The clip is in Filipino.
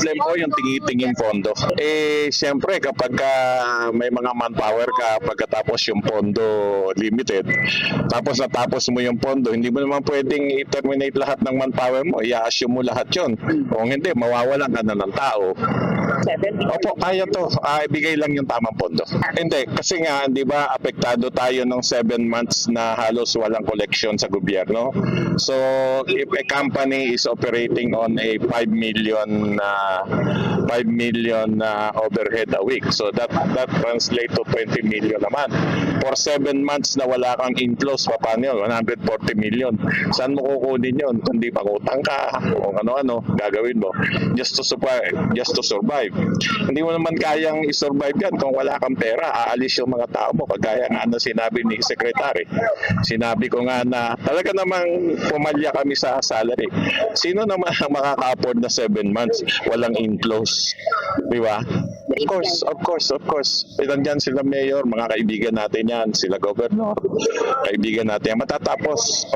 problem po yung tingi-tingin pondo. Siyempre kapag may mga manpower ka pagkatapos yung pondo limited, tapos natapos mo yung pondo, hindi mo naman pwedeng i-terminate lahat ng manpower mo, i-assume mo lahat yun. Kung hindi, mawawalan ka na ng tao. Opo, kaya to. Ibigay lang yung tamang pondo. Hindi, kasi nga, di ba, apektado tayo ng 7 months na halos walang collection sa gobyerno. So, if a company is operating on a 5 million overhead a week, so that translates to 20 million naman. For 7 months na wala kang inflows, paano yun? 140 million. Saan mo kukunin yun? Kundi pangutang ka o ano-ano gagawin mo just to survive. Hindi mo naman kayang i-survive yan kung wala kang pera. Aalis yung mga tao mo. Kagaya nga na sinabi ni Secretary. Sinabi ko nga na talaga namang pumalya kami sa salary. Sino naman ang makaka-afford na 7 months walang inflows? Di ba? Of course. Nandyan sila mayor, mga kaibigan natin yan, sila governor, kaibigan natin yan. Matatapos.